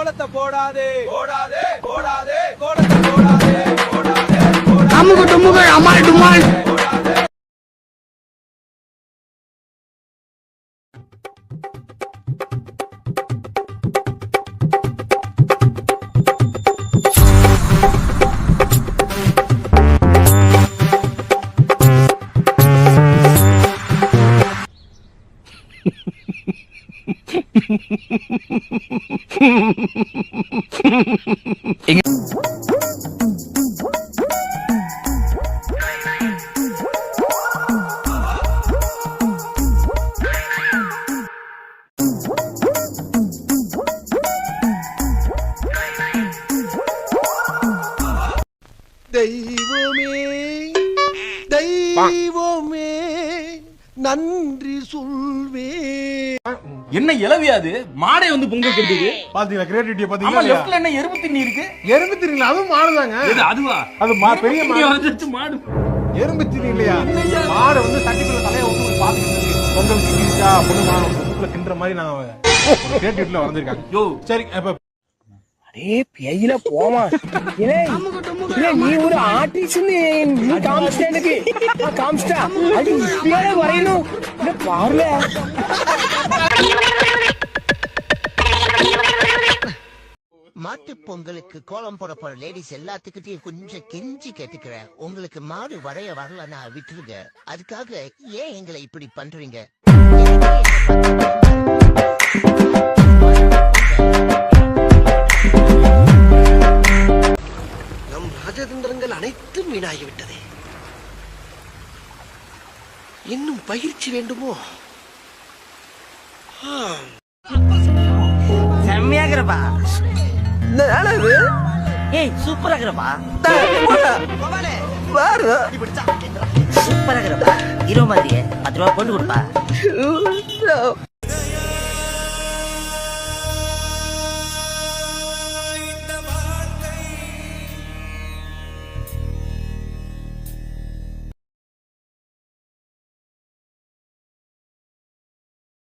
கோலத்தை போடாதே போடாதே போடாதே கோலத்தை போடாதே போடாதே அமுகு டுமுகு அமால் டுமால். தெய்வமே தெய்வமே நன்றி சொல்வே. என்ன இளவியாது மாடை வந்து பொங்கல் கட்டுது பாத்தீங்களா கிரியேட்டிவிட்டியை ஆமா பாத்தீங்களா? லெஃப்ட்ல என்ன எறும்பு தண்ணி இருக்கு எறும்பு திரிங்களா? அதுவும் மாடுதாங்க. இது அதுவா அது பெரிய மாடு. வந்துச்சு மாடு எறும்பு திரி இல்லையா? மாடு வந்து சட்டிக்குள்ள தலையை விட்டு பாத்துக்கிட்டு இருக்கு. பொங்கல் கிண்டிச்சா பொண்ணு மாடு கிண்டுற மாதிரி நான் கிரியேட்டிவிட்டில வரைஞ்சிருக்காங்க. யோ சரி இப்ப அரே பேயில போமா. இல்ல நீ ஒரு ஆர்டிஸ்ட் நீ காமிச்சிட்ட எனக்கு. காமிச்சிட்டா அது இப்படியே வரையணும். இல்ல பாருல மாட்டு பொங்கலுக்கு கோலம் போட போற லேடிஸ் எல்லாத்துக்கிட்டையும் கொஞ்சம் கெஞ்சி கேட்டுக்கிறேன். உங்களுக்கு மாடு வரைய வரலன்னா விட்டுருங்க. அதுக்காக ஏன் எங்களை இப்படி பண்றீங்க? நம் ராஜதந்திரங்கள் அனைத்தும் வீணாகிவிட்டதே. இன்னும் பயிற்சி வேண்டுமோ? செம்மையாகிறப்பா. ஏய் சூப்பரா இருக்கிறப்பா. சூப்பரா இருக்கிறப்பா. ஹீரோ மாதிரியே 10 ரூபா போட்டு கொடுப்பா.